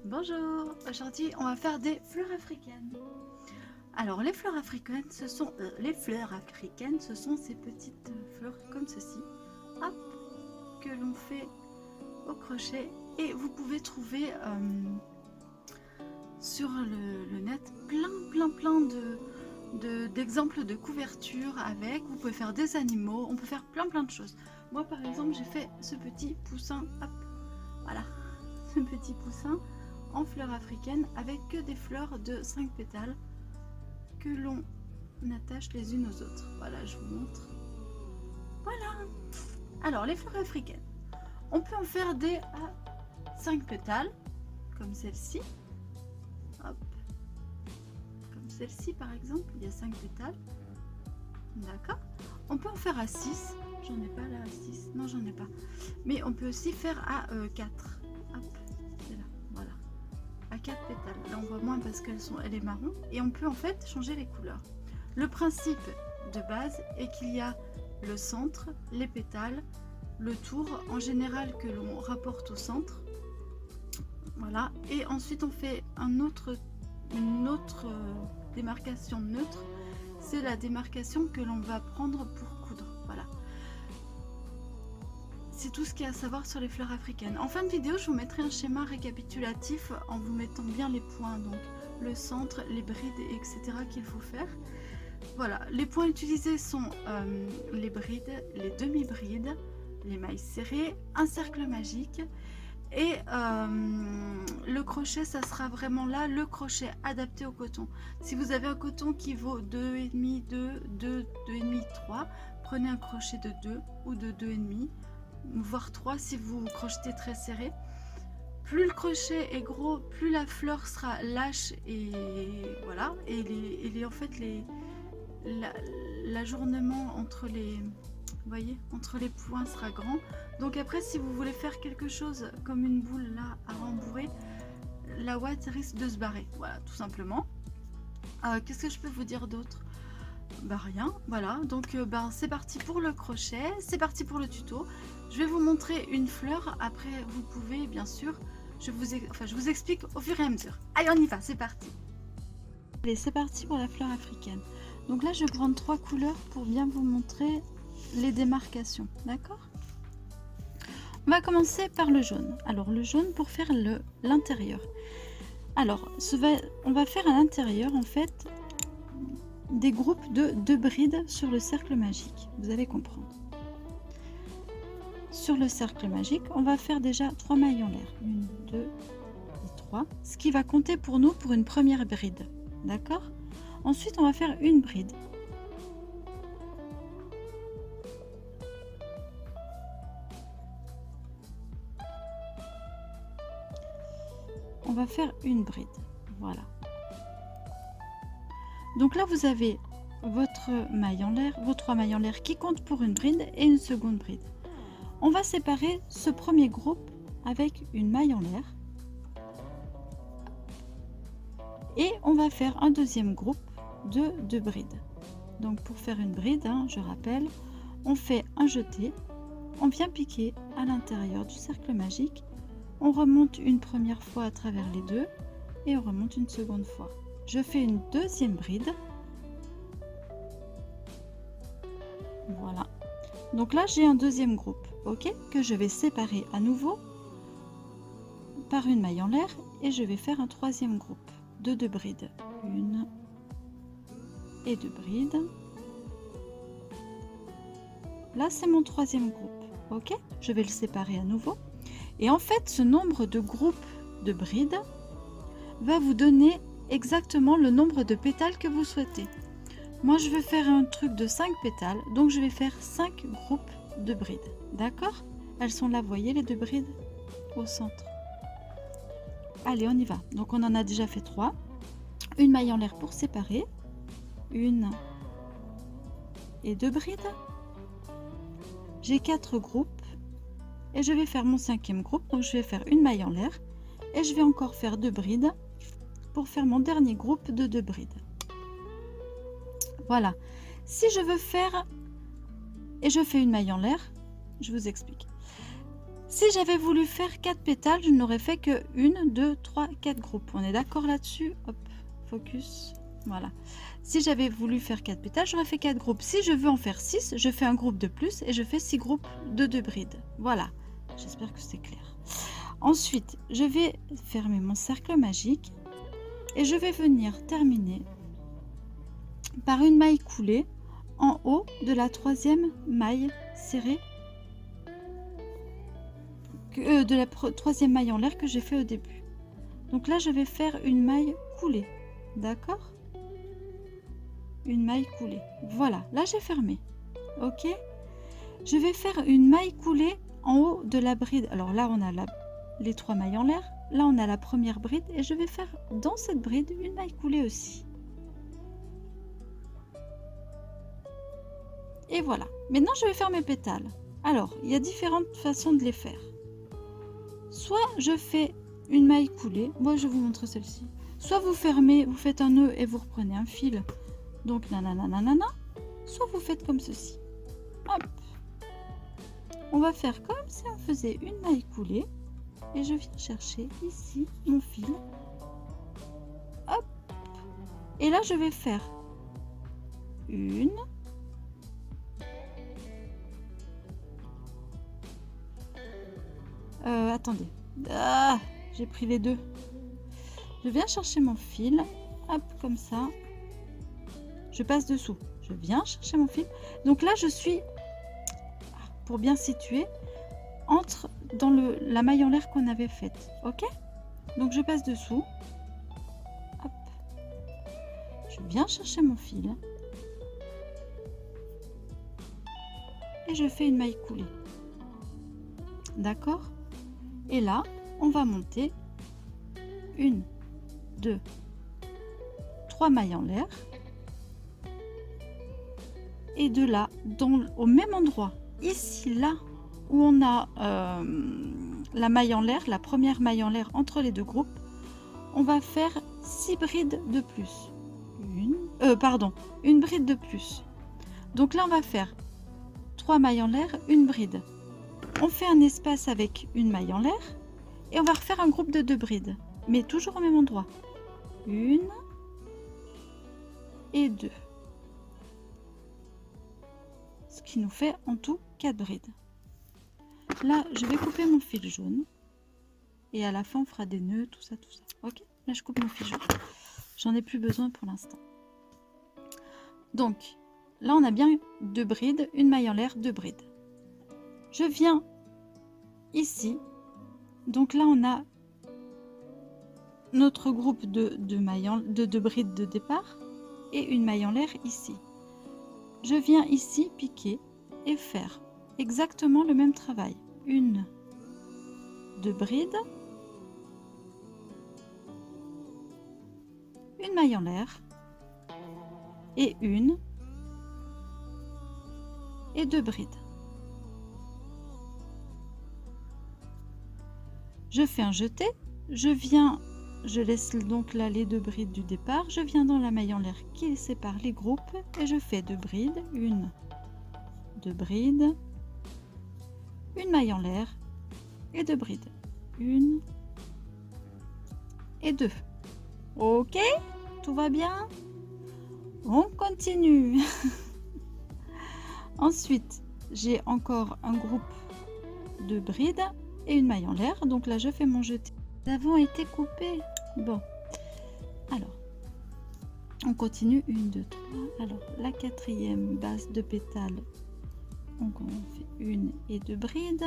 Bonjour, aujourd'hui on va faire des fleurs africaines. Alors les fleurs africaines, ce sont ces petites fleurs comme ceci, hop, que l'on fait au crochet et vous pouvez trouver sur le net plein d'exemples de couvertures avec. Vous pouvez faire des animaux, on peut faire plein de choses. Moi par exemple j'ai fait ce petit poussin, hop, voilà, ce petit poussin en fleurs africaines avec que des fleurs de 5 pétales que l'on attache les unes aux autres. Voilà, je vous montre. Voilà. Alors les fleurs africaines, on peut en faire des à 5 pétales comme celle-ci. Hop. Comme celle-ci par exemple, il y a 5 pétales. D'accord. On peut en faire à 6. J'en ai pas là à 6. Non, j'en ai pas. Mais on peut aussi faire à 4. Hop. C'est là. Voilà. À 4 pétales. Là on voit moins parce qu'elle est marron et on peut en fait changer les couleurs. Le principe de base est qu'il y a le centre, les pétales, le tour en général que l'on rapporte au centre. Voilà, et ensuite on fait une autre démarcation neutre, c'est la démarcation que l'on va prendre pour coudre. Voilà. C'est tout ce qu'il y a à savoir sur les fleurs africaines. En fin de vidéo, je vous mettrai un schéma récapitulatif en vous mettant bien les points, donc le centre, les brides, etc. qu'il faut faire. Voilà, les points utilisés sont les brides, les demi-brides, les mailles serrées, un cercle magique et le crochet, ça sera vraiment là le crochet adapté au coton. Si vous avez un coton qui vaut 2,5, 2,5, 3, prenez un crochet de 2 ou de 2,5, voire 3 si vous crochetez très serré. Plus le crochet est gros, plus la fleur sera lâche et voilà, et en fait l'ajournement entre les, vous voyez, entre les points sera grand. Donc après, si vous voulez faire quelque chose comme une boule là à rembourrer, la ouate risque de se barrer. Voilà, tout simplement. Qu'est-ce que je peux vous dire d'autre? Bah rien, voilà. Donc c'est parti pour le crochet, c'est parti pour le tuto. Je vais vous montrer une fleur. Après, vous pouvez bien sûr, je vous explique au fur et à mesure. Allez, on y va, c'est parti. Allez, c'est parti pour la fleur africaine. Donc là, je vais prendre 3 couleurs pour bien vous montrer les démarcations, d'accord? On va commencer par le jaune. Alors le jaune pour faire l'intérieur. Alors on va faire à l'intérieur en fait des groupes de 2 brides sur le cercle magique. Vous allez comprendre. Sur le cercle magique, on va faire déjà 3 mailles en l'air. 1, 2 et 3. Ce qui va compter pour nous pour une première bride. D'accord? Ensuite, on va faire une bride. On va faire une bride. Voilà. Donc là, vous avez votre maille en l'air, vos 3 mailles en l'air qui comptent pour une bride et une seconde bride. On va séparer ce premier groupe avec une maille en l'air. Et on va faire un deuxième groupe de 2 brides. Donc pour faire une bride, je rappelle, on fait un jeté, on vient piquer à l'intérieur du cercle magique, on remonte une première fois à travers les deux et on remonte une seconde fois. Je fais une deuxième bride. Voilà. Donc là j'ai un deuxième groupe, ok, que je vais séparer à nouveau par une maille en l'air et je vais faire un troisième groupe de 2 brides. Une et 2 brides. Là c'est mon troisième groupe, ok, je vais le séparer à nouveau et en fait ce nombre de groupes de brides va vous donner exactement le nombre de pétales que vous souhaitez. Moi je veux faire un truc de 5 pétales, donc je vais faire 5 groupes de brides, d'accord? Elles sont là, vous voyez les 2 brides au centre. Allez, on y va. Donc on en a déjà fait 3. Une maille en l'air pour séparer. Une et 2 brides. J'ai 4 groupes et je vais faire mon 5e groupe. Donc je vais faire une maille en l'air et je vais encore faire 2 brides pour faire mon dernier groupe de 2 brides. Voilà. Si je veux faire et je fais une maille en l'air, je vous explique. Si j'avais voulu faire 4 pétales, je n'aurais fait que 1, 2, 3, 4 groupes. On est d'accord là-dessus? Hop, focus. Voilà. Si j'avais voulu faire 4 pétales, j'aurais fait 4 groupes. Si je veux en faire 6, je fais un groupe de plus et je fais 6 groupes de 2 brides. Voilà. J'espère que c'est clair. Ensuite, je vais fermer mon cercle magique et je vais venir terminer par une maille coulée en haut de la 3e maille serrée, de la 3e maille en l'air que j'ai fait au début. Donc là, je vais faire une maille coulée. D'accord? Une maille coulée. Voilà, là j'ai fermé. Ok? Je vais faire une maille coulée en haut de la bride. Alors là, on a les 3 mailles en l'air. Là, on a la première bride et je vais faire dans cette bride une maille coulée aussi. Et voilà. Maintenant, je vais faire mes pétales. Alors, il y a différentes façons de les faire. Soit je fais une maille coulée. Moi, je vais vous montrer celle-ci. Soit vous fermez, vous faites un nœud et vous reprenez un fil. Donc, nanana. Soit vous faites comme ceci. Hop. On va faire comme si on faisait une maille coulée. Et je viens chercher ici mon fil. Hop. Et là, je vais faire une. Attendez. Ah, j'ai pris les deux. Je viens chercher mon fil. Hop, comme ça. Je passe dessous. Je viens chercher mon fil. Donc là, je suis, pour bien situer, dans la maille en l'air qu'on avait faite. Ok? Donc je passe dessous. Hop. Je viens chercher mon fil. Et je fais une maille coulée. D'accord? Et là, on va monter 1, 2, 3 mailles en l'air. Et de là, au même endroit, ici, là, où on a la maille en l'air, la première maille en l'air entre les deux groupes, on va faire 6 brides de plus. Une bride de plus. Donc là, on va faire 3 mailles en l'air, une bride. On fait un espace avec une maille en l'air et on va refaire un groupe de 2 brides, mais toujours au même endroit. 1 et 2. Ce qui nous fait en tout 4 brides. Là, je vais couper mon fil jaune. Et à la fin, on fera des nœuds, tout ça. Ok? Là, je coupe mon fil jaune. J'en ai plus besoin pour l'instant. Donc, là, on a bien 2 brides, une maille en l'air, 2 brides. Je viens ici. Donc là, on a notre groupe de 2 brides de départ et une maille en l'air ici. Je viens ici piquer et faire exactement le même travail. 1, 2 brides, une maille en l'air et 1 et 2 brides. Je fais un jeté, je laisse donc là les 2 brides du départ, je viens dans la maille en l'air qui sépare les groupes et je fais 2 brides, 1, 2 brides, une maille en l'air et 2 brides, 1 et 2. Ok, tout va bien? On continue. Ensuite, j'ai encore un groupe de brides et une maille en l'air. Donc là, je fais mon jeté. Nous avons été coupés. Bon, alors, on continue. 1, 2, 3. Alors, la 4e base de pétales. Donc, on fait 1 et 2 brides.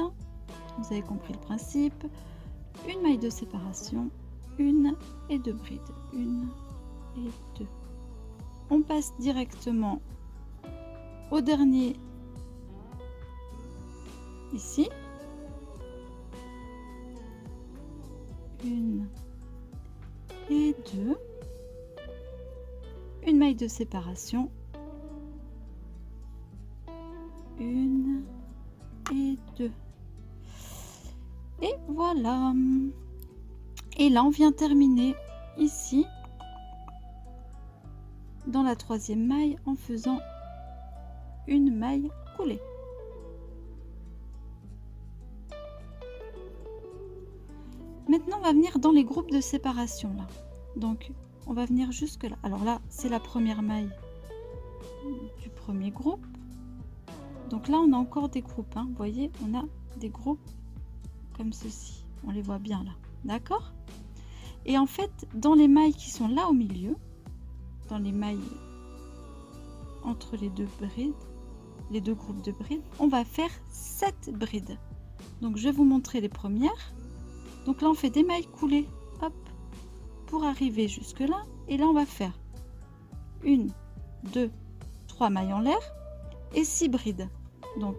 Vous avez compris le principe. Une maille de séparation. 1 et 2 brides. 1 et 2. On passe directement au dernier ici. 1 et 2. Une maille de séparation. 1 et 2. Et voilà. Et là, on vient terminer ici dans la 3e maille en faisant une maille coulée. Maintenant, on va venir dans les groupes de séparation là. Donc, on va venir jusque là. Alors là, c'est la première maille du premier groupe. Donc là, on a encore des groupes, hein. Vous voyez, on a des groupes comme ceci. On les voit bien là. D'accord? Et en fait, dans les mailles qui sont là au milieu, dans les mailles entre les deux brides, les deux groupes de brides, on va faire 7 brides. Donc, je vais vous montrer les premières. Donc là, on fait des mailles coulées, hop, pour arriver jusque là. Et là, on va faire 1, 2, 3 mailles en l'air et 6 brides. Donc,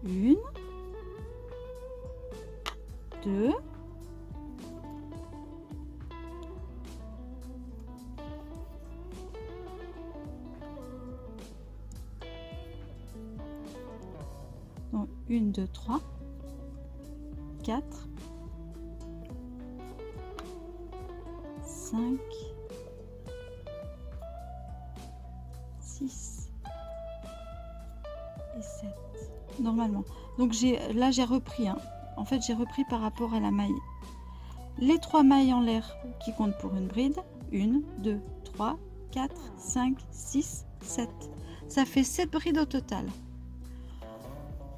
1, 2, 1, 2, 3, 4, 5, 6 et 7 normalement. Donc là j'ai repris, hein. En fait j'ai repris par rapport à la maille. Les 3 mailles en l'air qui comptent pour une bride. 1, 2, 3, 4, 5, 6, 7. Ça fait 7 brides au total.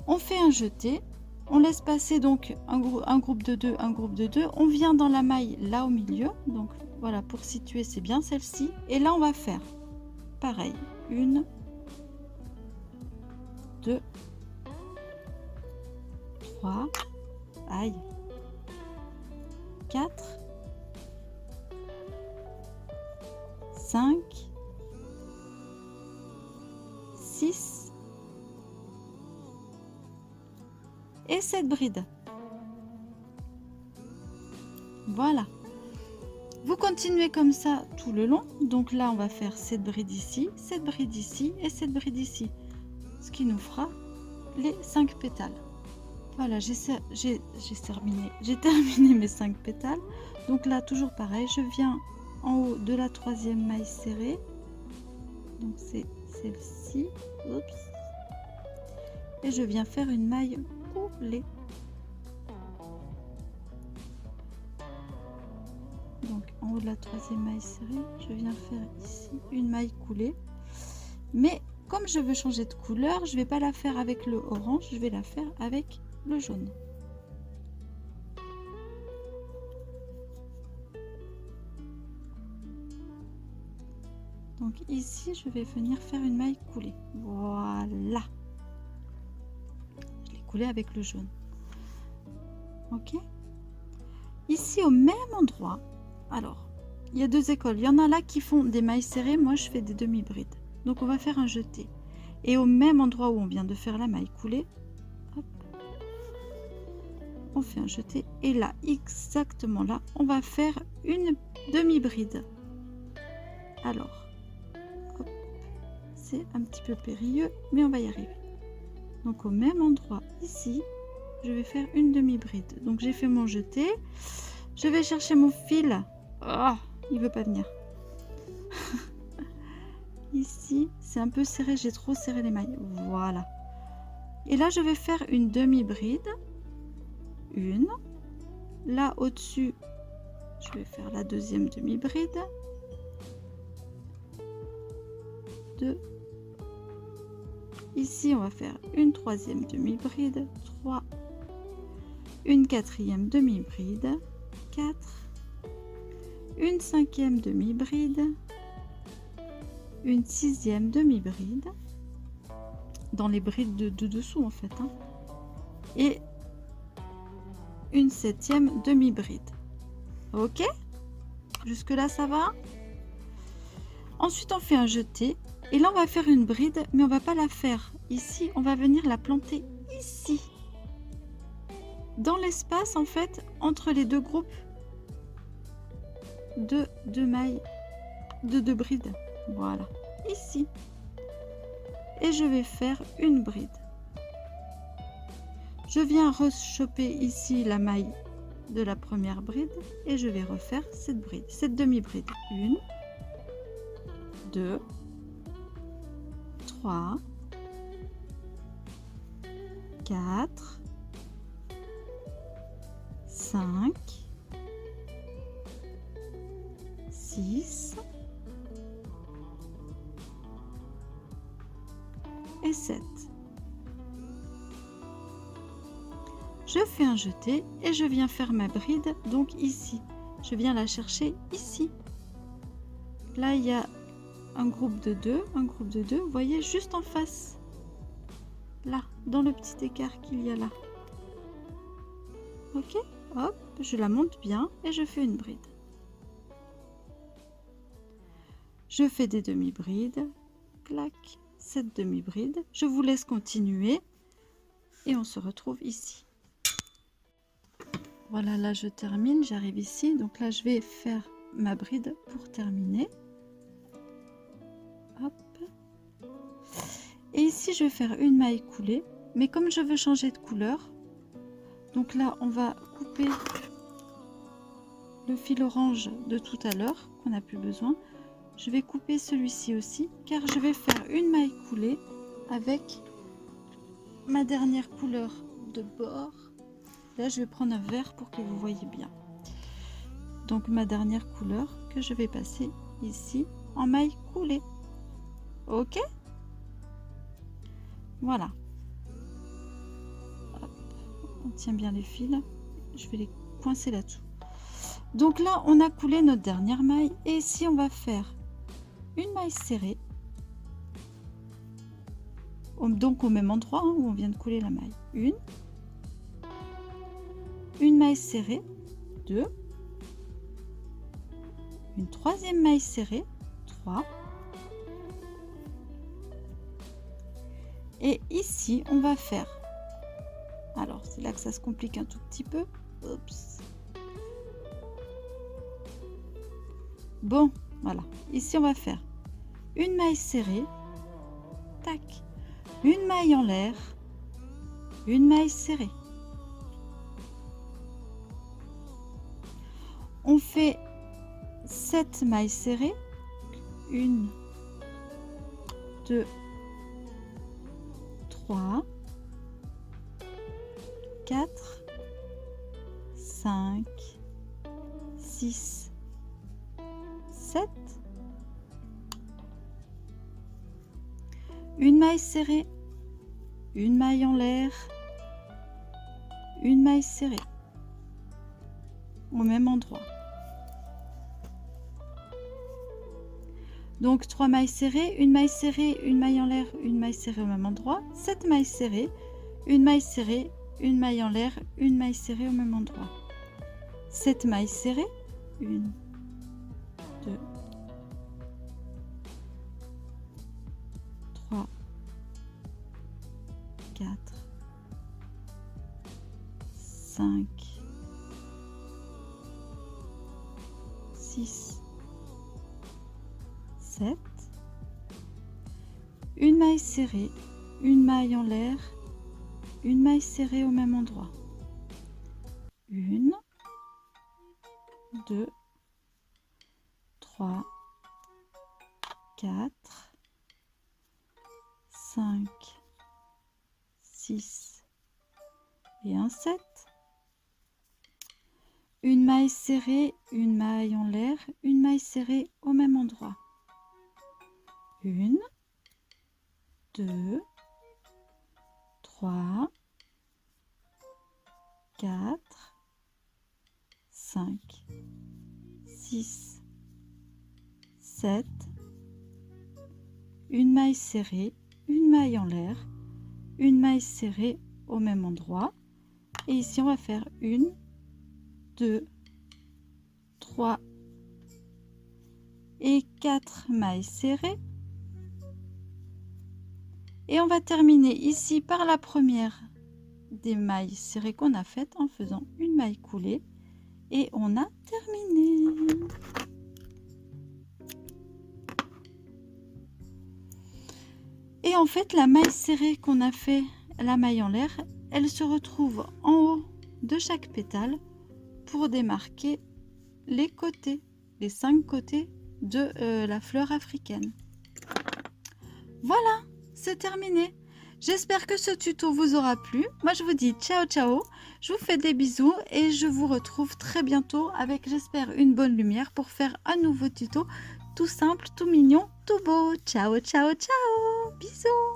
On fait un jeté. On laisse passer donc un groupe de 2, un groupe de 2. On vient dans la maille là au milieu. Donc voilà, pour situer, c'est bien celle-ci. Et là, on va faire pareil. 1, 2, 3, aïe, 4, 5, 6 et 7 brides. Voilà. Vous continuez comme ça tout le long. Donc là, on va faire 7 brides ici, 7 brides ici et 7 brides ici. Ce qui nous fera les 5 pétales. Voilà, j'ai terminé mes 5 pétales. Donc là, toujours pareil, je viens en haut de la 3e maille serrée. Donc c'est celle-ci. Oups. Et je viens faire une maille coulée. Donc en haut de la 3e maille serrée, je viens faire ici une maille coulée. Mais comme je veux changer de couleur, je ne vais pas la faire avec le orange, je vais la faire avec le jaune. Donc ici, je vais venir faire une maille coulée. Voilà. Je l'ai coulée avec le jaune. Ok. Ici, au même endroit, alors, il y a 2 écoles. Il y en a là qui font des mailles serrées. Moi, je fais des demi-brides. Donc, on va faire un jeté. Et au même endroit où on vient de faire la maille coulée, hop, on fait un jeté. Et là, exactement là, on va faire une demi-bride. Alors, hop, c'est un petit peu périlleux, mais on va y arriver. Donc, au même endroit, ici, je vais faire une demi-bride. Donc, j'ai fait mon jeté. Je vais chercher mon fil. Oh, il veut pas venir. Ici, c'est un peu serré. J'ai trop serré les mailles. Voilà. Et là, je vais faire une demi-bride. Une. Là, au-dessus, je vais faire la 2e demi-bride. 2. Ici, on va faire une 3e demi-bride. 3. Une 4e demi-bride. 4. Une 5e demi-bride. Une 6e demi-bride. Dans les brides de dessous, en fait. Hein. Et une 7e demi-bride. Ok? Jusque là, ça va? Ensuite, on fait un jeté. Et là, on va faire une bride, mais on va pas la faire ici. On va venir la planter ici. Dans l'espace, en fait, entre les deux groupes de 2 mailles, de 2 brides. Voilà. Ici. Et je vais faire une bride. Je viens rechoper ici la maille de la première bride et je vais refaire cette bride, cette demi-bride. 1, 2, 3, 4, 5, 7. Je fais un jeté et je viens faire ma bride donc ici. Je viens la chercher ici. Là, il y a un groupe de 2, vous voyez, juste en face. Là, dans le petit écart qu'il y a là. Ok, hop, je la monte bien et je fais une bride. Je fais des demi-brides, clac, cette demi-bride. Je vous laisse continuer et on se retrouve ici. Voilà, là je termine, j'arrive ici. Donc là, je vais faire ma bride pour terminer. Hop. Et ici, je vais faire une maille coulée. Mais comme je veux changer de couleur, donc là, on va couper le fil orange de tout à l'heure, qu'on n'a plus besoin. Je vais couper celui-ci aussi, car je vais faire une maille coulée avec ma dernière couleur de bord. Là, je vais prendre un vert pour que vous voyez bien. Donc, ma dernière couleur que je vais passer ici en maille coulée. Ok? Voilà. Hop. On tient bien les fils. Je vais les coincer là-dessous. Donc là, on a coulé notre dernière maille. Et ici, on va faire une maille serrée. Donc au même endroit hein, où on vient de couler la maille. Une maille serrée, 2, une troisième maille serrée, 3, et ici on va faire, alors c'est là que ça se complique un tout petit peu, oups. Bon, voilà, ici on va faire une maille serrée, tac, une maille en l'air, une maille serrée. On fait 7 mailles serrées, 1, 2, 3, 4, 5, 6, 7. Une maille serrée, une maille en l'air, une maille serrée au même endroit. Donc 3 mailles serrées, une maille serrée, une maille en l'air, une maille serrée au même endroit, 7 mailles serrées, une maille serrée, une maille en l'air, une maille serrée au même endroit. 7 mailles serrées, 1, 2, 3, 4, 5, 6, 7, une maille serrée, une maille en l'air, une maille serrée au même endroit. 1, 2, 3, 4, 5, 6 et un 7. Une maille serrée, une maille en l'air, une maille serrée au même endroit. 1, 2, 3, 4, 5, 6, 7, une maille serrée, une maille en l'air, une maille serrée au même endroit. Et ici, on va faire 1, 2, 3 et 4 mailles serrées. Et on va terminer ici par la première des mailles serrées qu'on a faites en faisant une maille coulée. Et on a terminé. Et en fait, la maille serrée qu'on a fait, la maille en l'air, elle se retrouve en haut de chaque pétale pour démarquer les côtés, les 5 côtés de la fleur africaine. Voilà, c'est terminé. J'espère que ce tuto vous aura plu. Moi, je vous dis ciao, ciao. Je vous fais des bisous et je vous retrouve très bientôt avec, j'espère, une bonne lumière pour faire un nouveau tuto tout simple, tout mignon, tout beau. Ciao, ciao, ciao. Bisous.